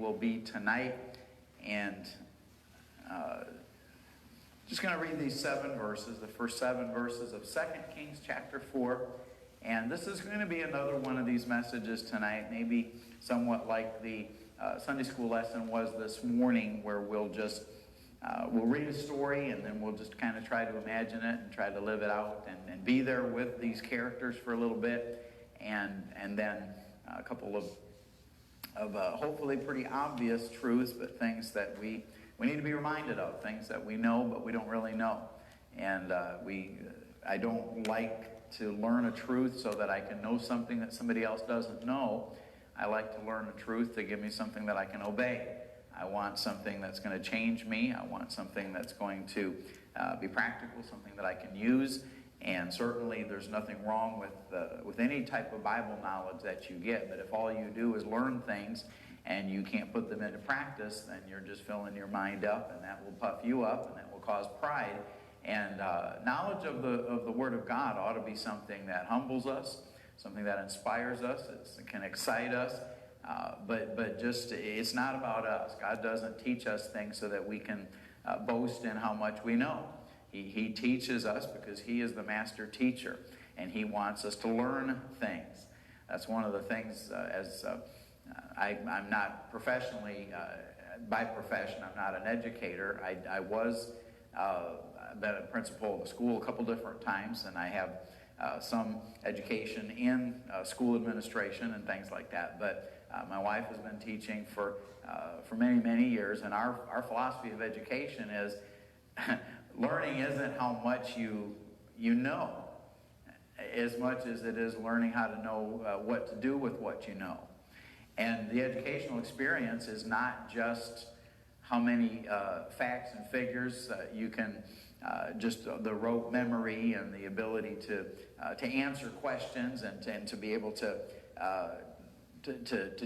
will be tonight. And just going to read these 7 verses, the first 7 verses of 2 Kings chapter 4. And this is going to be another one of these messages tonight, maybe somewhat like the Sunday school lesson was this morning, where we'll read a story and then we'll just kind of try to imagine it and try to live it out and be there with these characters for a little bit, and then a couple of hopefully pretty obvious truths, but things that we need to be reminded of, things that we know but we don't really know. And I don't like to learn a truth so that I can know something that somebody else doesn't know. I like to learn a truth to give me something that I can obey. I want something that's going to change me. I want something that's going to be practical, something that I can use. And certainly there's nothing wrong with any type of Bible knowledge that you get. But if all you do is learn things and you can't put them into practice, then you're just filling your mind up, and that will puff you up, and that will cause pride. And knowledge of the Word of God ought to be something that humbles us, something that inspires us. It can excite us. But just, it's not about us. God doesn't teach us things so that we can boast in how much we know. He teaches us because He is the master teacher, and He wants us to learn things. That's one of the things, I'm not professionally, by profession, I'm not an educator. I was been a principal of a school a couple different times, and I have some education in school administration and things like that. But my wife has been teaching for many, many years, and our philosophy of education is learning isn't how much you know, as much as it is learning how to know what to do with what you know. And the educational experience is not just how many facts and figures you can, just the rote memory and the ability to answer questions and to be able to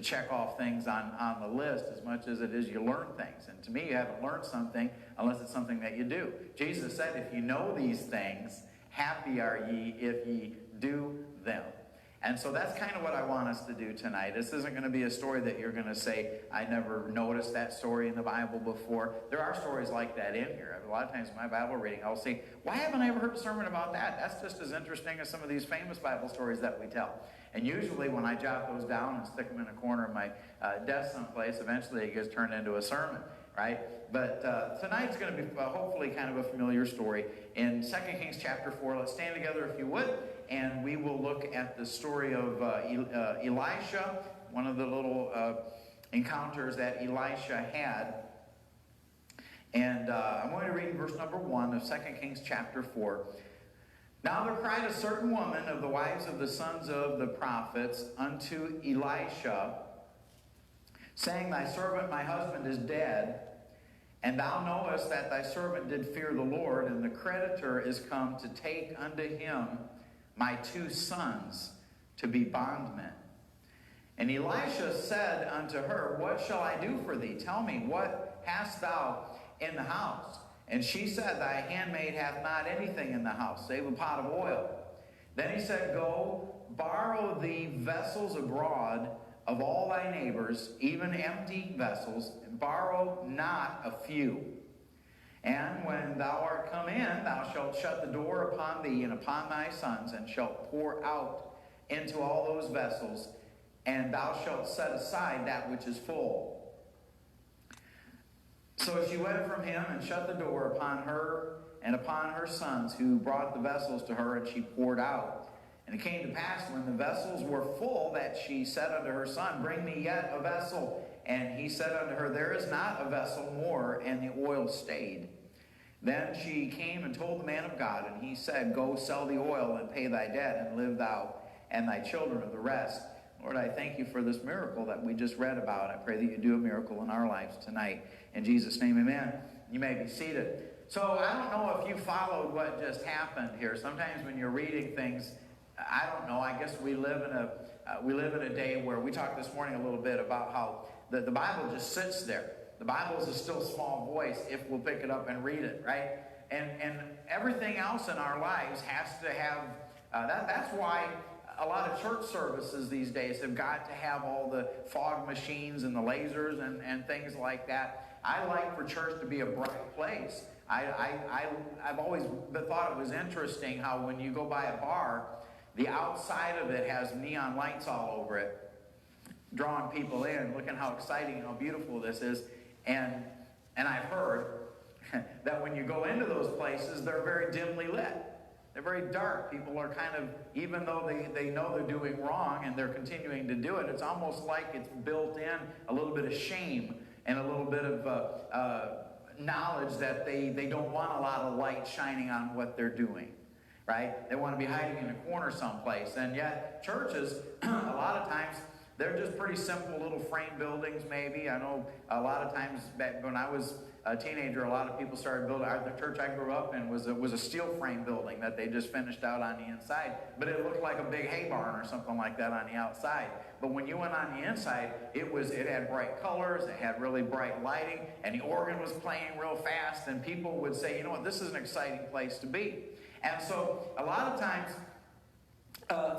check off things on the list, as much as it is you learn things. And to me, you haven't learned something unless it's something that you do. Jesus said, if you know these things, happy are ye if ye do them. And so that's kind of what I want us to do tonight. This isn't going to be a story that you're going to say, I never noticed that story in the Bible before. There are stories like that in here. A lot of times in my Bible reading, I'll say, why haven't I ever heard a sermon about that? That's just as interesting as some of these famous Bible stories that we tell. And usually when I jot those down and stick them in a corner of my desk someplace, eventually it gets turned into a sermon, right? But tonight's going to be hopefully kind of a familiar story. In 2 Kings chapter 4, let's stand together if you would, and we will look at the story of Elisha, one of the little encounters that Elisha had. And I'm going to read verse number 1 of 2 Kings chapter 4. Now there cried a certain woman of the wives of the sons of the prophets unto Elisha, saying, Thy servant my husband is dead, and thou knowest that thy servant did fear the Lord, and the creditor is come to take unto him my 2 sons to be bondmen. And Elisha said unto her, What shall I do for thee? Tell me, what hast thou in the house? And she said, Thy handmaid hath not anything in the house, save a pot of oil. Then he said, Go, borrow thee vessels abroad of all thy neighbors, even empty vessels, and borrow not a few. And when thou art come in, thou shalt shut the door upon thee and upon thy sons, and shalt pour out into all those vessels, and thou shalt set aside that which is full. So she went from him and shut the door upon her and upon her sons, who brought the vessels to her, and she poured out. And it came to pass, when the vessels were full, that she said unto her son, Bring me yet a vessel. And he said unto her, There is not a vessel more, and the oil stayed. Then she came and told the man of God, and he said, Go sell the oil and pay thy debt, and live thou and thy children of the rest. Lord, I thank you for this miracle that we just read about. I pray that you do a miracle in our lives tonight. In Jesus' name, amen. You may be seated. So I don't know if you followed what just happened here. Sometimes when you're reading things, I don't know. I guess we live in a day where we talked this morning a little bit about how the Bible just sits there. The Bible is a still small voice if we'll pick it up and read it, right? And everything else in our lives has to have. That's why a lot of church services these days have got to have all the fog machines and the lasers and things like that. I like for church to be a bright place. I've always thought it was interesting how when you go by a bar, the outside of it has neon lights all over it, drawing people in, looking how exciting and how beautiful this is. And I've heard that when you go into those places, they're very dimly lit. They're very dark. People are kind of, even though they know they're doing wrong and they're continuing to do it, it's almost like it's built in a little bit of shame and a little bit of knowledge that they don't want a lot of light shining on what they're doing, right? They want to be hiding in a corner someplace. And yet churches, a lot of times, they're just pretty simple little frame buildings maybe. I know a lot of times back when I was a teenager, a lot of people started building. The church I grew up in was a steel frame building that they just finished out on the inside. But it looked like a big hay barn or something like that on the outside. But when you went on the inside, it had bright colors, it had really bright lighting, and the organ was playing real fast, and people would say, you know what, this is an exciting place to be. And so a lot of times,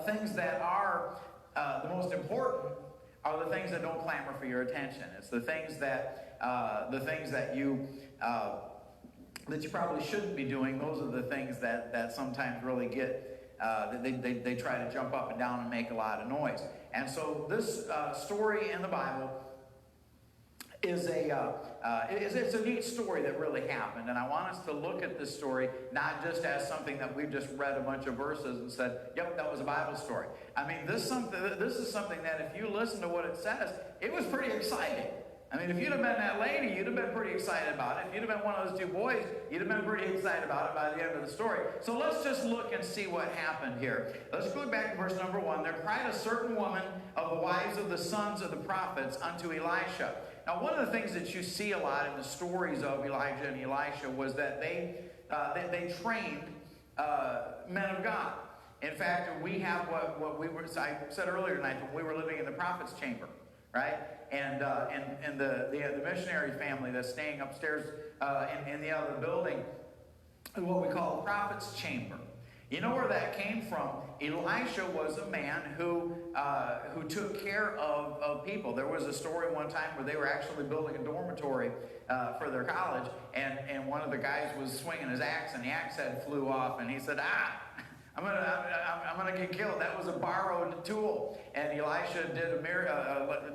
things that are the most important are the things that don't clamor for your attention. It's the things that you probably shouldn't be doing. Those are the things that sometimes really get they try to jump up and down and make a lot of noise. And so this story in the Bible is it's a neat story that really happened, and I want us to look at this story not just as something that we've just read a bunch of verses and said, yep, that was a Bible story. I mean, this is something that if you listen to what it says, it was pretty exciting. I mean, if you'd have been that lady, you'd have been pretty excited about it. If you'd have been one of those two boys, you'd have been pretty excited about it by the end of the story. So let's just look and see what happened here. Let's go back to verse number 1. There cried a certain woman of the wives of the sons of the prophets unto Elisha. Now, one of the things that you see a lot in the stories of Elijah and Elisha was that they trained men of God. In fact, we have I said earlier tonight when we were living in the prophet's chamber, right? And the missionary family that's staying upstairs in the other building is what we call the prophet's chamber. You know where that came from? Elisha was a man who took care of people. There was a story one time where they were actually building a dormitory for their college, and one of the guys was swinging his axe, and the axe head flew off, and he said, I'm gonna get killed. That was a borrowed tool. And Elisha did a miracle.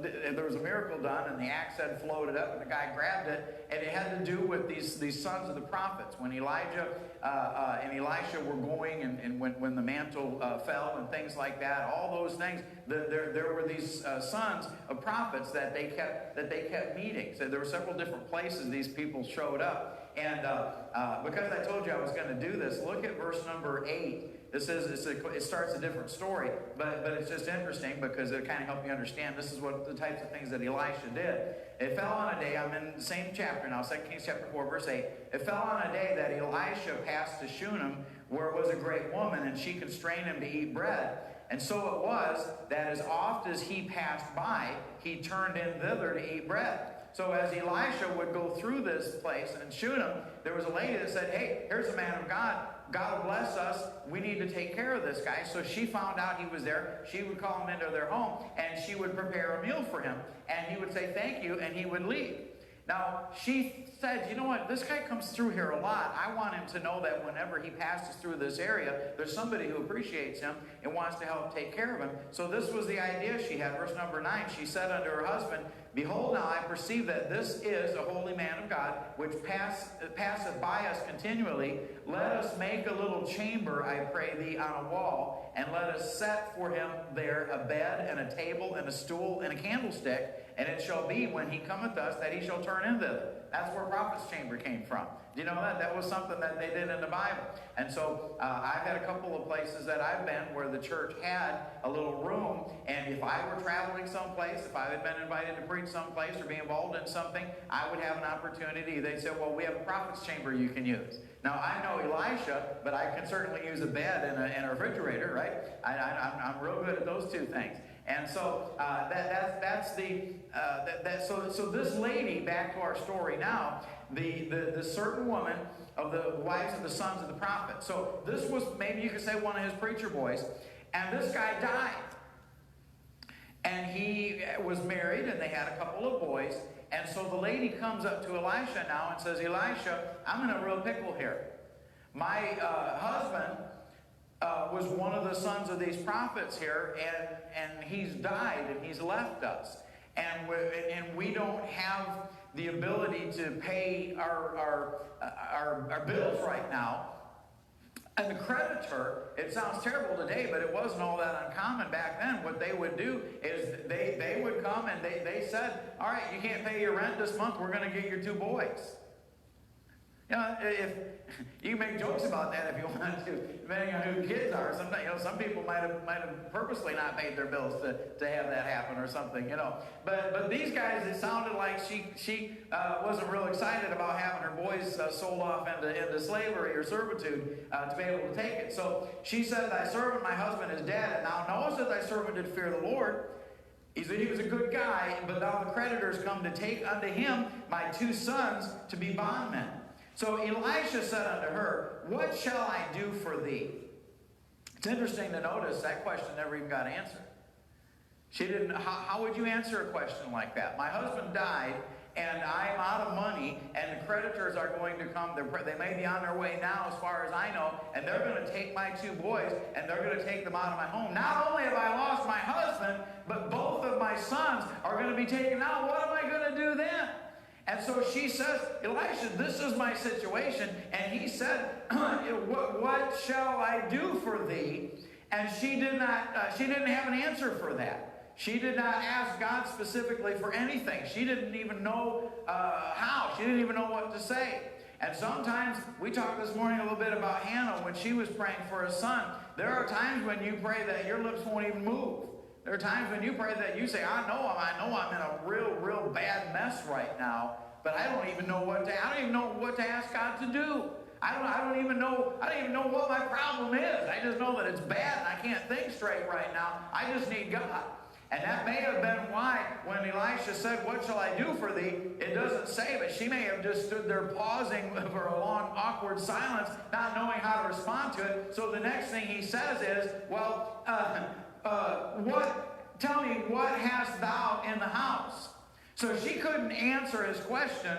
There was a miracle done, and the axe head floated up, and the guy grabbed it. And it had to do with these sons of the prophets. When Elijah and Elisha were going, and when the mantle fell and things like that, all those things. There were these sons of prophets that they kept meeting. So there were several different places these people showed up. And because I told you I was going to do this, look at verse number 8. It starts a different story, but it's just interesting because it kind of helps you understand this is what the types of things that Elisha did. It fell on a day, I'm in the same chapter now, 2 Kings chapter 4, verse 8. It fell on a day that Elisha passed to Shunem, where was a great woman, and she constrained him to eat bread. And so it was that as oft as he passed by, he turned in thither to eat bread. So as Elisha would go through this place in Shunem, there was a lady that said, hey, here's a man of God. God will bless us. We need to take care of this guy. So she found out he was there. She would call him into their home, and she would prepare a meal for him. And he would say thank you, and he would leave. Now, she said, you know what, this guy comes through here a lot. I want him to know that whenever he passes through this area, there's somebody who appreciates him and wants to help take care of him. So this was the idea she had. Verse number 9, she said unto her husband, behold, now I perceive that this is a holy man of God, which passeth by us continually. Let us make a little chamber, I pray thee, on a wall, and let us set for him there a bed and a table and a stool and a candlestick. And it shall be when he cometh us that he shall turn in thither. That's where prophet's chamber came from. Do you know that? That was something that they did in the Bible. And so I've had a couple of places that I've been where the church had a little room. And if I were traveling someplace, if I had been invited to preach someplace or be involved in something, I would have an opportunity. They'd say, well, we have a prophet's chamber you can use. Now, I know Elisha, but I can certainly use a bed and a refrigerator, right? I'm real good at those two things. And so so this lady, back to our story now, the certain woman of the wives of the sons of the prophet. So this was, maybe you could say, one of his preacher boys. And this guy died. And he was married, and they had a couple of boys. And so the lady comes up to Elisha now and says, Elisha, I'm in a real pickle here. My husband was one of the sons of these prophets here, and he's died, and he's left us. And we don't have the ability to pay our bills right now. And the creditor, it sounds terrible today, but it wasn't all that uncommon back then. What they would do is they would come and they said, all right, you can't pay your rent this month, we're going to get your 2 boys. You know, if you can make jokes about that if you want to, depending on who the kids are. Sometimes, some people might have purposely not paid their bills to have that happen or something, But these guys, it sounded like she wasn't real excited about having her boys sold off into slavery or servitude to be able to take it. So she said, thy servant, my husband, is dead, and thou knowest that thy servant did fear the Lord. He said he was a good guy, but now the creditors come to take unto him my 2 sons to be bondmen. So Elisha said unto her, what shall I do for thee? It's interesting to notice that question never even got answered. She didn't. How would you answer a question like that? My husband died, and I'm out of money, and the creditors are going to come. They may be on their way now, as far as I know, and they're going to take my 2 boys, and they're going to take them out of my home. Not only have I lost my husband, but both of my sons are going to be taken out. What am I going to do then? And so she says, Elisha, this is my situation. And he said, what shall I do for thee? And she didn't have an answer for that. She did not ask God specifically for anything. She didn't even know how. She didn't even know what to say. And sometimes, we talked this morning a little bit about Hannah when she was praying for a son. There are times when you pray that your lips won't even move. There are times when you pray that you say, I know I'm in a real bad mess right now, but I don't even know what to ask God to do. I don't even know what my problem is. I just know that it's bad and I can't think straight right now. I just need God. And that may have been why when Elisha said, what shall I do for thee? It doesn't say, but she may have just stood there pausing for a long, awkward silence, not knowing how to respond to it. So the next thing he says is, well, tell me, what hast thou in the house? So she couldn't answer his question,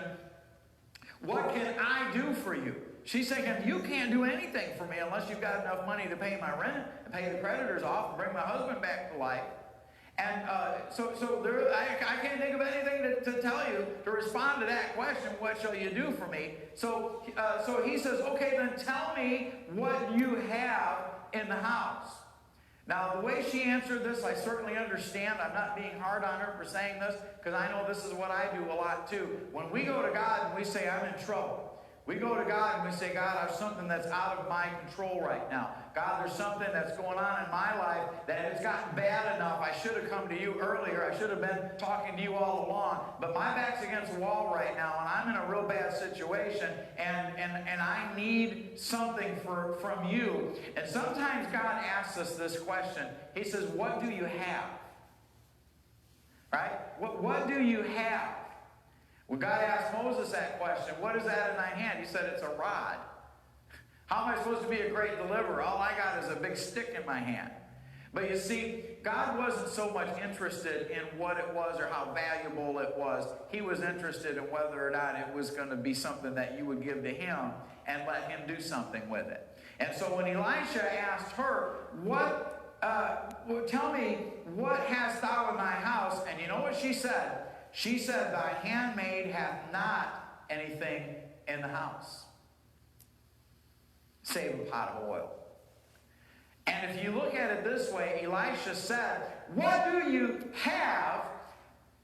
what can I do for you? She's thinking, you can't do anything for me unless you've got enough money to pay my rent and pay the creditors off and bring my husband back to life. And I can't think of anything to tell you to respond to that question, what shall you do for me? So he says, okay, then tell me what you have in the house. Now, the way she answered this, I certainly understand. I'm not being hard on her for saying this, because I know this is what I do a lot too. When we go to God and we say, I'm in trouble, we go to God and we say, God, I have something that's out of my control right now. God, there's something that's going on in my life that it's gotten bad enough. I should have come to you earlier. I should have been talking to you all along. But my back's against the wall right now, and I'm in a real bad situation, and I need something from you. And sometimes God asks us this question. He says, what do you have? Right? What do you have? When God asked Moses that question, what is that in thine hand? He said, it's a rod. How am I supposed to be a great deliverer? All I got is a big stick in my hand. But you see, God wasn't so much interested in what it was or how valuable it was. He was interested in whether or not it was going to be something that you would give to him and let him do something with it. And so when Elisha asked her, tell me, what hast thou in thy house? And you know what she said? She said, thy handmaid hath not anything in the house, save a pot of oil. And if you look at it this way, Elisha said, what do you have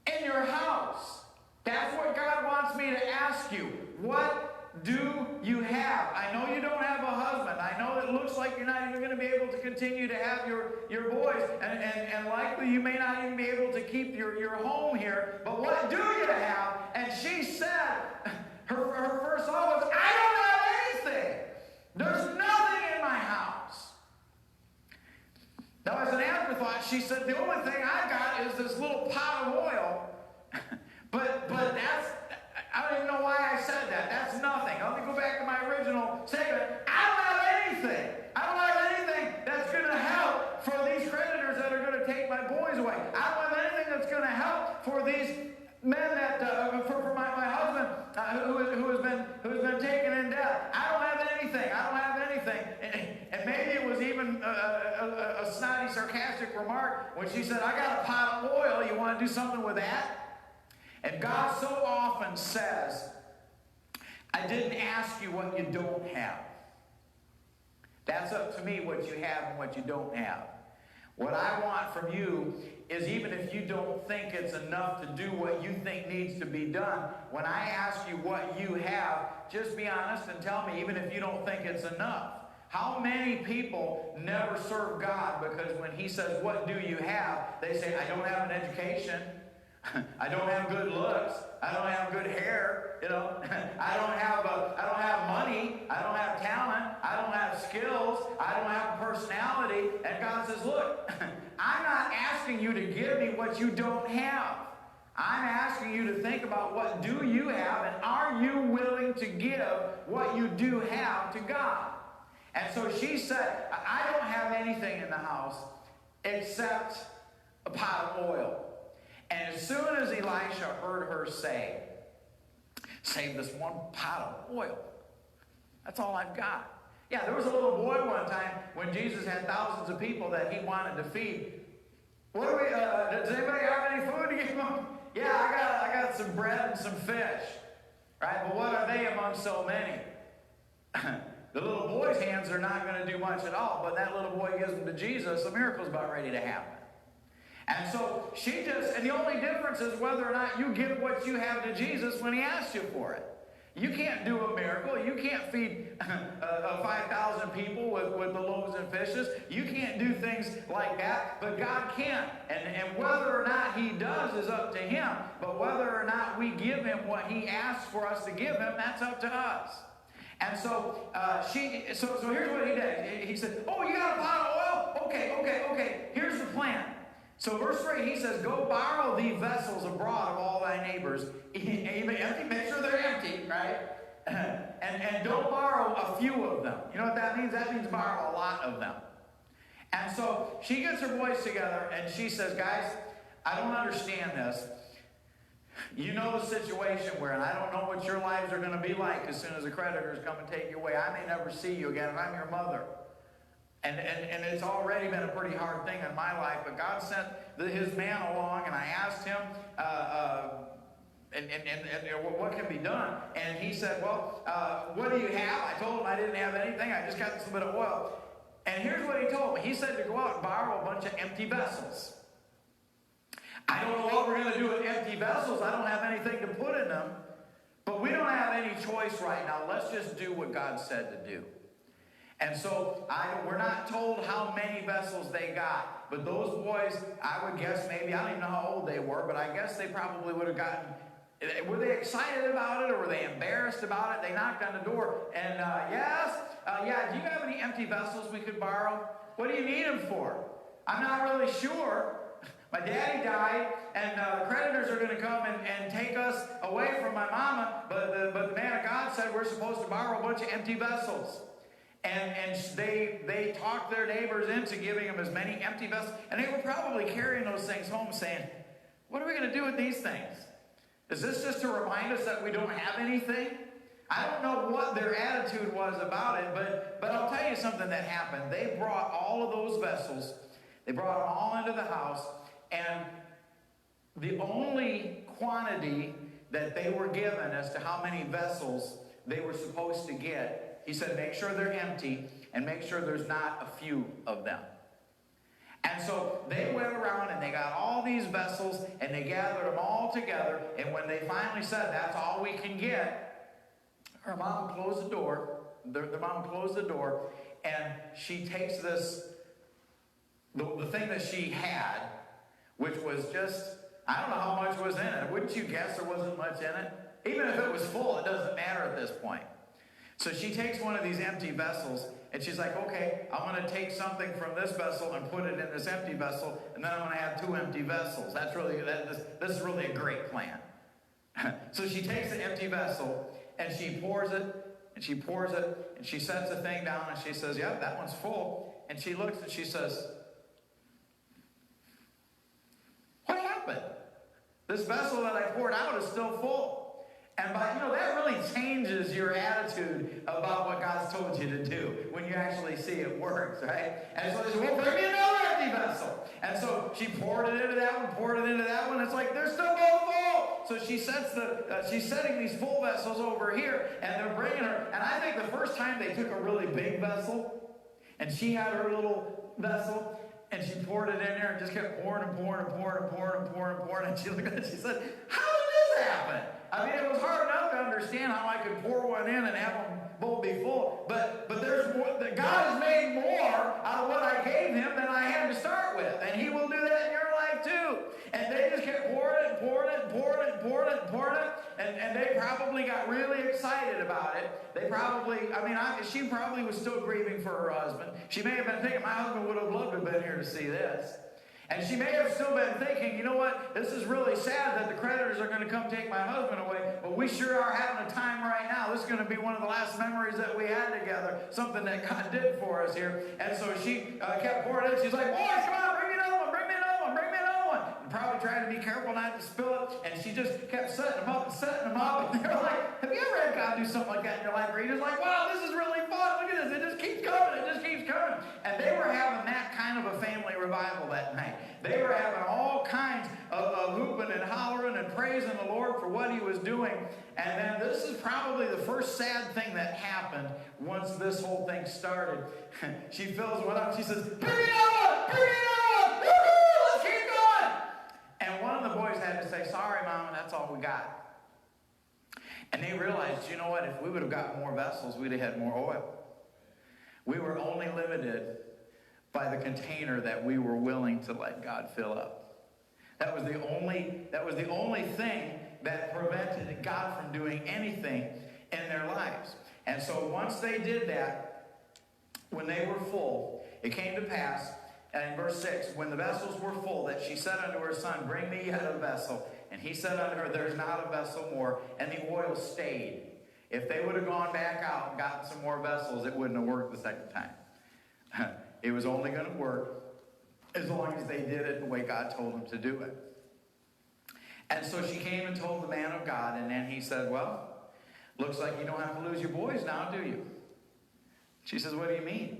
in your house? That's what God wants me to ask you. What do you have? I know you don't have a husband. I know it looks like you're not even going to be able to continue to have your boys. And likely you may not even be able to keep your home here. But what do you have? And she said, her first thought was, I don't have anything. There's nothing in my house. Now, as an afterthought, she said, the only thing I got is this little pot of oil. but that's, I don't even know why I said that. That's nothing. Let me go back to my original statement. I don't have anything. I don't have anything that's going to help for sarcastic remark when she said, I got a pot of oil. You want to do something with that? And God so often says, I didn't ask you what you don't have. That's up to me what you have and what you don't have. What I want from you is, even if you don't think it's enough to do what you think needs to be done, when I ask you what you have, just be honest and tell me, even if you don't think it's enough. How many people never serve God because when he says, what do you have? They say, I don't have an education. I don't have good looks. I don't have good hair. You know, I don't have money. I don't have talent. I don't have skills. I don't have a personality. And God says, look, I'm not asking you to give me what you don't have. I'm asking you to think about what do you have, and are you willing to give what you do have to God? And so she said, I don't have anything in the house except a pot of oil. And as soon as Elisha heard her say, save this one pot of oil, that's all I've got. Yeah, there was a little boy one time when Jesus had thousands of people that he wanted to feed. What do we, does anybody have any food to give them? Yeah, I got some bread and some fish. Right, but what are they among so many? The little boy's hands are not going to do much at all, but that little boy gives them to Jesus, a miracle's about ready to happen. And so and the only difference is whether or not you give what you have to Jesus when he asks you for it. You can't do a miracle. You can't feed 5,000 people with the loaves and fishes. You can't do things like that, but God can. And whether or not he does is up to him, but whether or not we give him what he asks for us to give him, that's up to us. And so so here's what he did. He said, oh, you got a pot of oil? Okay. Here's the plan. So verse 3, he says, go borrow thee vessels abroad of all thy neighbors. Even empty, make sure they're empty, right? and don't borrow a few of them. You know what that means? That means borrow a lot of them. And so she gets her boys together and she says, guys, I don't understand this. You know the situation we're in. I don't know what your lives are going to be like as soon as the creditors come and take you away. I may never see you again, and I'm your mother. And it's already been a pretty hard thing in my life, but God sent his man along, and I asked him, what can be done? And he said, well, what do you have? I told him I didn't have anything. I just got this bit of oil. And here's what he told me. He said to go out and borrow a bunch of empty vessels. I don't know what we're going to do with empty vessels. I don't have anything to put in them. But we don't have any choice right now. Let's just do what God said to do. And so we're not told how many vessels they got. But those boys, I would guess maybe, I don't even know how old they were, but I guess they probably would have gotten, were they excited about it or were they embarrassed about it? They knocked on the door and, yes, do you have any empty vessels we could borrow? What do you need them for? I'm not really sure. My daddy died, and the creditors are going to come and take us away from my mama, but the man of God said we're supposed to borrow a bunch of empty vessels. And they talked their neighbors into giving them as many empty vessels, and they were probably carrying those things home saying, what are we going to do with these things? Is this just to remind us that we don't have anything? I don't know what their attitude was about it, but I'll tell you something that happened. They brought all of those vessels, they brought them all into the house, and the only quantity that they were given as to how many vessels they were supposed to get, he said, make sure they're empty and make sure there's not a few of them. And so they went around and they got all these vessels and they gathered them all together. And when they finally said, that's all we can get, her mom closed the door. Their mom closed the door, and she takes this, the thing that she had, which was just, I don't know how much was in it. Wouldn't you guess there wasn't much in it? Even if it was full, it doesn't matter at this point. So she takes one of these empty vessels, and she's like, okay, I'm going to take something from this vessel and put it in this empty vessel, and then I'm going to have two empty vessels. That's really, this is really a great plan. So she takes the empty vessel, and she pours it, and she pours it, and she sets the thing down, and she says, yeah, that one's full. And she looks, and she says, what happened? This vessel that I poured out is still full. And that really changes your attitude about what God's told you to do when you actually see it works, right? And so they say, well, bring me another empty vessel. And so she poured it into that one, poured it into that one. It's like, they're still both full. So she sets she's setting these full vessels over here, and they're bringing her. And I think the first time they took a really big vessel, and she had her little vessel, and she poured it in there and just kept pouring and pouring and pouring and pouring and pouring and pouring. And she looked at it, she said, how did this happen? I mean, it was hard enough to understand how I could pour one in and have them both be full. But there's more. God has made more out of what I gave him than I had to start with. And he will do that in your life too. And they just kept pouring it and pouring it and pouring it and pouring it and pouring it. And they probably got really excited about it. They probably, she probably was still grieving for her husband. She may have been thinking, my husband would have loved to have been here to see this. And she may have still been thinking, you know what, this is really sad that the creditors are going to come take my husband away, but we sure are having a time right now. This is going to be one of the last memories that we had together, something that God did for us here. And so she kept pouring it. She's like, boys, come on, bring me another one, bring me another one, bring me another one. And probably trying to be careful not to spill it. And she just kept setting them up and setting them up. And they're like, have you ever had God do something like that in your life where you're just like, wow, this is really fun. Look at this. It just keeps coming. It just keeps coming. And they were having that kind of a family revival that night. They were having all kinds of hooping and hollering and praising the Lord for what he was doing. And then this is probably the first sad thing that happened once this whole thing started. She fills one up. She says, bring me another one! Bring me another one! Woo-hoo! Let's keep going! And one of the boys had to say, sorry, Mama, that's all we got. And they realized, you know what? If we would have got more vessels, we'd have had more oil. We were only limited by the container that we were willing to let God fill up. That was the only thing that prevented God from doing anything in their lives. And so once they did that, when they were full, it came to pass, and in verse 6, when the vessels were full, that she said unto her son, bring me yet a vessel. And he said unto her, there's not a vessel more. And the oil stayed. If they would have gone back out and gotten some more vessels, it wouldn't have worked the second time. It was only going to work as long as they did it the way God told them to do it. And so she came and told the man of God, and then he said, well, looks like you don't have to lose your boys now, do you? She says, what do you mean?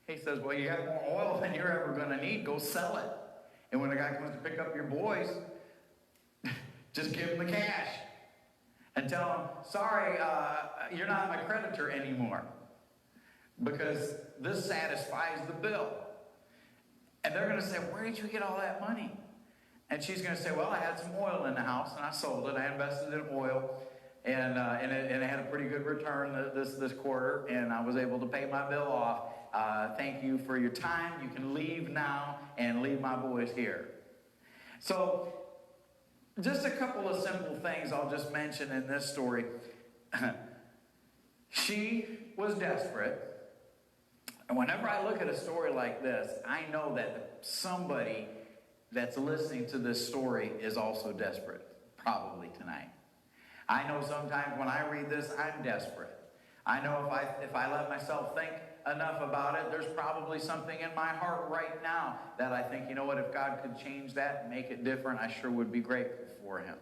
He says, well, you have more oil than you're ever going to need. Go sell it. And when the guy comes to pick up your boys, just give him the cash. And tell him, sorry, you're not my creditor anymore. Because this satisfies the bill. And they're going to say, where did you get all that money? And she's going to say, well, I had some oil in the house, and I sold it. I invested in oil, and it had a pretty good return this quarter, and I was able to pay my bill off. Thank you for your time. You can leave now and leave my boys here. So just a couple of simple things I'll just mention in this story. She was desperate. And whenever I look at a story like this, I know that somebody that's listening to this story is also desperate, probably tonight. I know sometimes when I read this, I'm desperate. I know if I let myself think enough about it, there's probably something in my heart right now that I think, you know what, if God could change that and make it different, I sure would be grateful for him.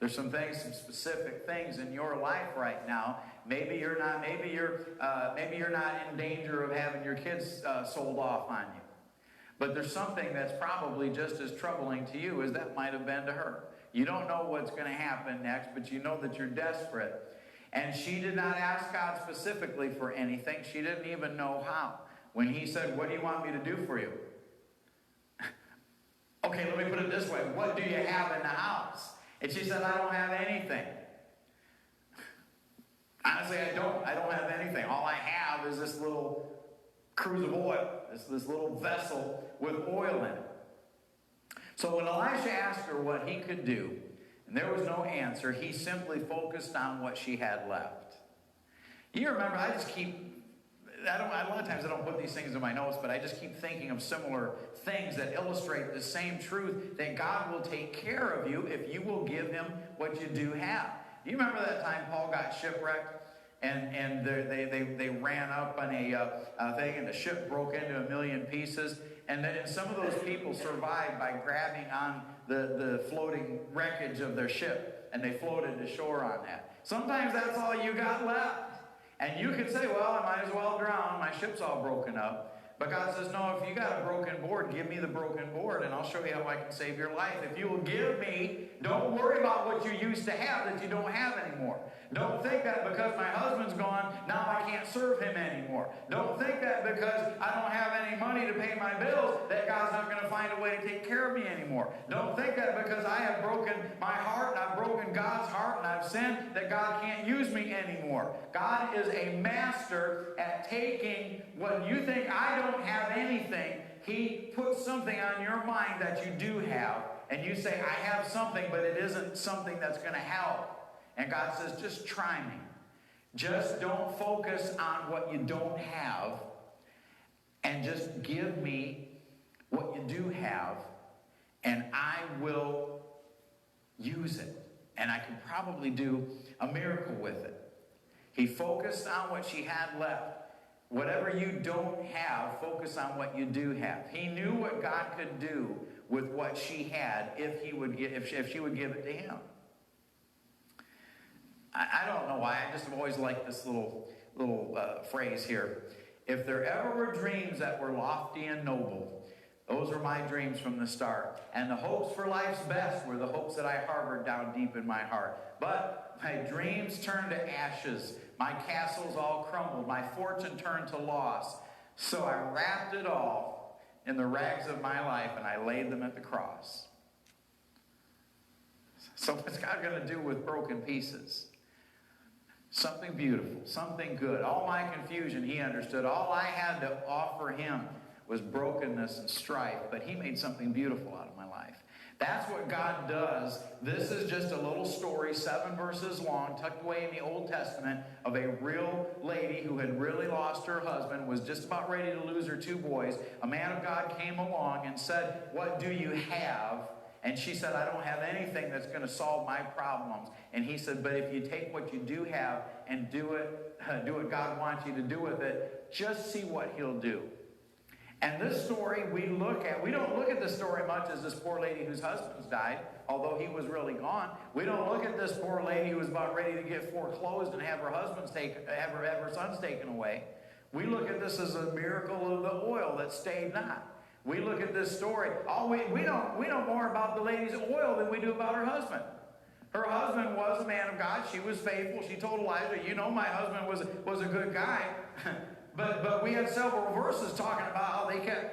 There's some specific things in your life right now. Maybe you're not in danger of having your kids sold off on you. But there's something that's probably just as troubling to you as that might have been to her. You don't know what's going to happen next, but you know that you're desperate. And she did not ask God specifically for anything. She didn't even know how. When he said, what do you want me to do for you? Okay, let me put it this way. What do you have in the house? And she said, I don't have anything. Honestly, I don't have anything. All I have is this little cruse of oil, this little vessel with oil in it. So when Elisha asked her what he could do, and there was no answer, he simply focused on what she had left. You remember, a lot of times I don't put these things in my notes, but I just keep thinking of similar things that illustrate the same truth, that God will take care of you if you will give him what you do have. Do you remember that time Paul got shipwrecked? And they ran up on a thing, and the ship broke into 1,000,000 pieces. And then some of those people survived by grabbing on the floating wreckage of their ship, and they floated to shore on that. Sometimes that's all you got left. And you could say, well, I might as well drown. My ship's all broken up. But God says, no, if you got a broken board, give me the broken board, and I'll show you how I can save your life. If you will give me, don't worry about what you used to have that you don't have anymore. Don't think that because my husband's gone, now I can't serve him anymore. Don't think that because I don't have any money to pay my bills, that God's not going to find a way to take care of me anymore. Don't think that because I have broken my heart and I've broken God's heart and I've sinned, that God can't use me anymore. God is a master at taking what you think I don't have anything. He puts something on your mind that you do have, and you say, I have something, but it isn't something that's going to help. And God says, just try me. Just don't focus on what you don't have, and just give me what you do have, and I will use it. And I can probably do a miracle with it. He focused on what she had left. Whatever you don't have, focus on what you do have. He knew what God could do with what she had if she would give it to him. I don't know why. I just have always liked this little phrase here. If there ever were dreams that were lofty and noble, those were my dreams from the start. And the hopes for life's best were the hopes that I harbored down deep in my heart. But my dreams turned to ashes. My castles all crumbled. My fortune turned to loss. So I wrapped it all in the rags of my life, and I laid them at the cross. So what's God going to do with broken pieces? Something beautiful, something good. All my confusion, he understood. All I had to offer him was brokenness and strife, but he made something beautiful out of my life. That's what God does. This is just a little story, 7 verses long, tucked away in the Old Testament, of a real lady who had really lost her husband, was just about ready to lose her 2 boys. A man of God came along and said, what do you have? And she said, I don't have anything that's going to solve my problems. And he said, but if you take what you do have and do what God wants you to do with it, just see what he'll do. And this story we don't look at this story much as this poor lady whose husband's died, although he was really gone. We don't look at this poor lady who was about ready to get foreclosed and have her sons taken away. We look at this as a miracle of the oil that stayed not. We look at this story. We know more about the lady's oil than we do about her husband. Her husband was a man of God. She was faithful. She told Elijah, my husband was a good guy. But we had several verses talking about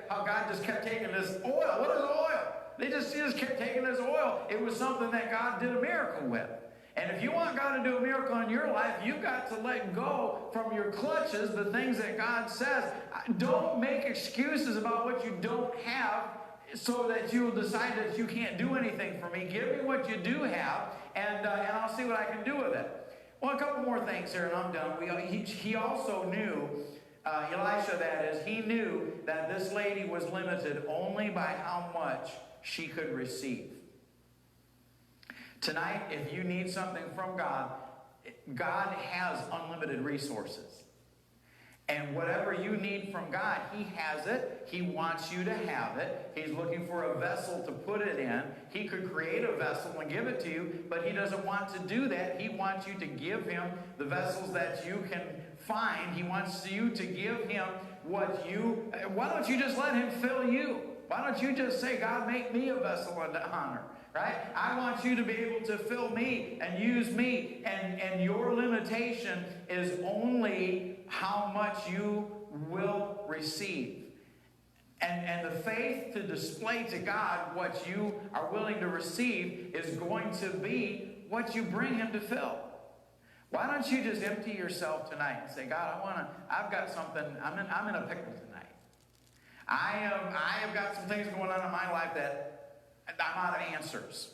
how God just kept taking this oil. What is oil? They just kept taking this oil. It was something that God did a miracle with. And if you want God to do a miracle in your life, you've got to let go from your clutches the things that God says. Don't make excuses about what you don't have so that you'll decide that you can't do anything for me. Give me what you do have, and I'll see what I can do with it. Well, a couple more things here, and I'm done. He also knew, Elisha that is, he knew that this lady was limited only by how much she could receive. Tonight, if you need something from God, God has unlimited resources. And whatever you need from God, he has it. He wants you to have it. He's looking for a vessel to put it in. He could create a vessel and give it to you, but he doesn't want to do that. He wants you to give him the vessels that you can find. He wants you to give him why don't you just let him fill you? Why don't you just say, God, make me a vessel of honor? Right? I want you to be able to fill me and use me. And your limitation is only how much you will receive. And the faith to display to God what you are willing to receive is going to be what you bring him to fill. Why don't you just empty yourself tonight and say, God, I've got something, I'm in a pickle tonight. I have got some things going on in my life that I'm out of answers.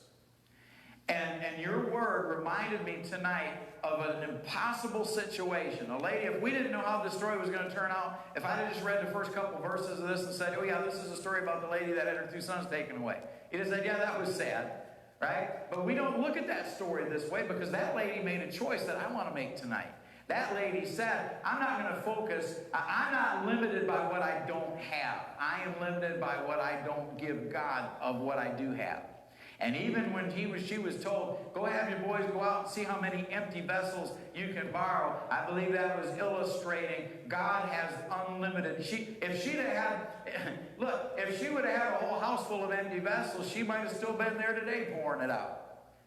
And your word reminded me tonight of an impossible situation. A lady, if we didn't know how the story was going to turn out, if I had just read the first couple verses of this and said, oh yeah, this is a story about the lady that had her 2 sons taken away. You'd have said, yeah, that was sad. Right? But we don't look at that story this way because that lady made a choice that I want to make tonight. That lady said, I'm not going to focus. I'm not limited by what I don't have. I am limited by what I don't give God of what I do have. And even when she was told, go have your boys go out and see how many empty vessels you can borrow, I believe that was illustrating God has unlimited. If she would have had a whole house full of empty vessels, she might have still been there today pouring it out.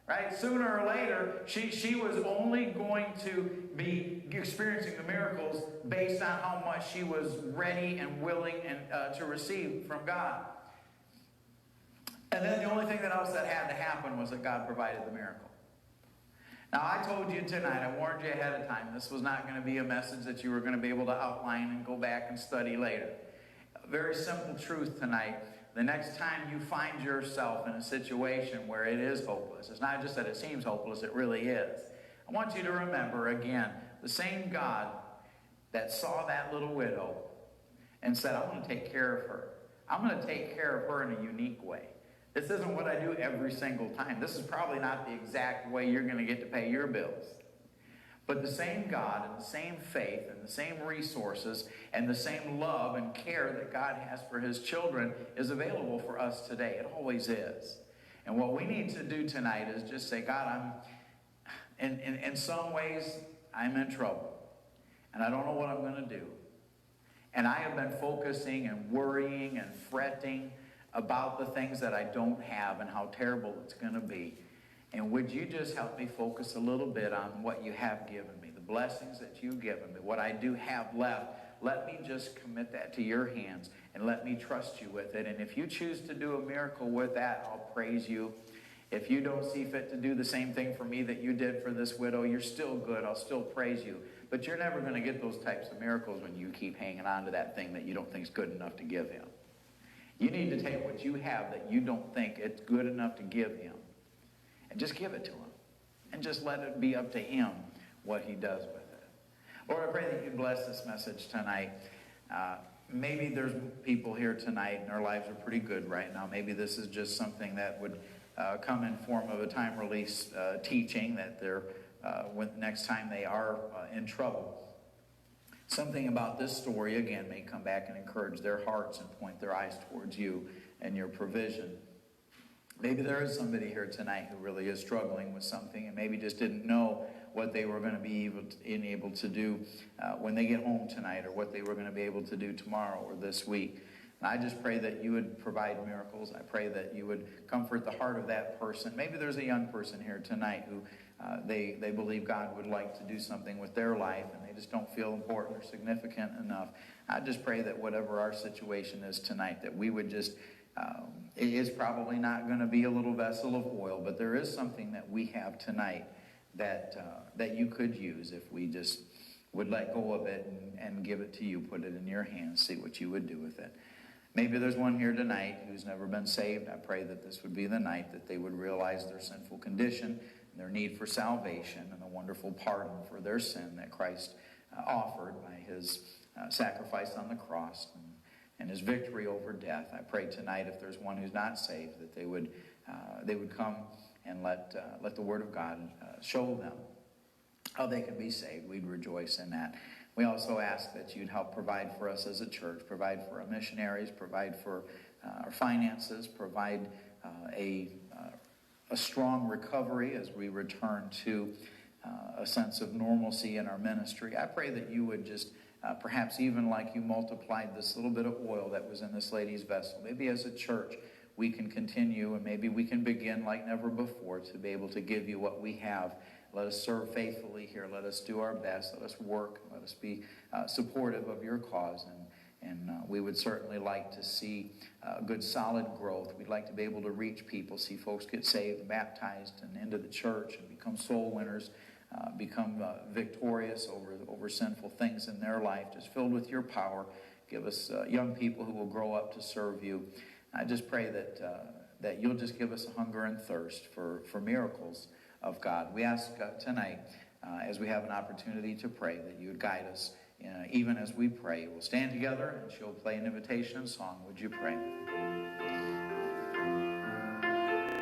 Right? Sooner or later, she was only going to be experiencing the miracles based on how much she was ready and willing to receive from God. And then the only thing else that had to happen was that God provided the miracle. Now, I told you tonight, I warned you ahead of time, this was not going to be a message that you were going to be able to outline and go back and study later. A very simple truth tonight. The next time you find yourself in a situation where it is hopeless, it's not just that it seems hopeless, it really is. I want you to remember, again, the same God that saw that little widow and said, I'm going to take care of her. I'm going to take care of her in a unique way. This isn't what I do every single time. This is probably not the exact way you're going to get to pay your bills. But the same God and the same faith and the same resources and the same love and care that God has for his children is available for us today. It always is. And what we need to do tonight is just say, God, in some ways, I'm in trouble. And I don't know what I'm going to do. And I have been focusing and worrying and fretting about the things that I don't have and how terrible it's going to be. And would you just help me focus a little bit on what you have given me, the blessings that you've given me, what I do have left. Let me just commit that to your hands and let me trust you with it. And if you choose to do a miracle with that, I'll praise you. If you don't see fit to do the same thing for me that you did for this widow, you're still good. I'll still praise you. But you're never going to get those types of miracles when you keep hanging on to that thing that you don't think is good enough to give him. You need to take what you have that you don't think it's good enough to give him and just give it to him. And just let it be up to him what he does with it. Lord, I pray that you bless this message tonight. Maybe there's people here tonight and their lives are pretty good right now. Maybe this is just something that would come in form of a time release teaching that they're when next time they are in trouble. Something about this story, again, may come back and encourage their hearts and point their eyes towards you and your provision. Maybe there is somebody here tonight who really is struggling with something and maybe just didn't know what they were going to be able to do when they get home tonight, or what they were going to be able to do tomorrow or this week. And I just pray that you would provide miracles. I pray that you would comfort the heart of that person. Maybe there's a young person here tonight who they believe God would like to do something with their life, and they just don't feel important or significant enough. I just pray that whatever our situation is tonight, that we would just, it is probably not going to be a little vessel of oil, but there is something that we have tonight that you could use if we just would let go of it and give it to you, put it in your hands, see what you would do with it. Maybe there's one here tonight who's never been saved. I pray that this would be the night that they would realize their sinful condition, their need for salvation, and the wonderful pardon for their sin that Christ offered by his sacrifice on the cross and his victory over death. I pray tonight, if there's one who's not saved, that they would come and let the Word of God show them how they can be saved. We'd rejoice in that. We also ask that you'd help provide for us as a church, provide for our missionaries, provide for our finances, provide a strong recovery as we return to a sense of normalcy in our ministry. I pray that you would just, perhaps even like you multiplied this little bit of oil that was in this lady's vessel, maybe as a church we can continue and maybe we can begin like never before to be able to give you what we have. Let us serve faithfully here. Let us do our best. Let us work. Let us be supportive of your cause. And we would certainly like to see good, solid growth. We'd like to be able to reach people, see folks get saved and baptized and into the church and become soul winners, become victorious over sinful things in their life, just filled with your power. Give us young people who will grow up to serve you. I just pray that you'll just give us a hunger and thirst for miracles of God. We ask tonight, as we have an opportunity to pray, that you would guide us even as we pray. We'll stand together and she'll play an invitation song. Would you pray?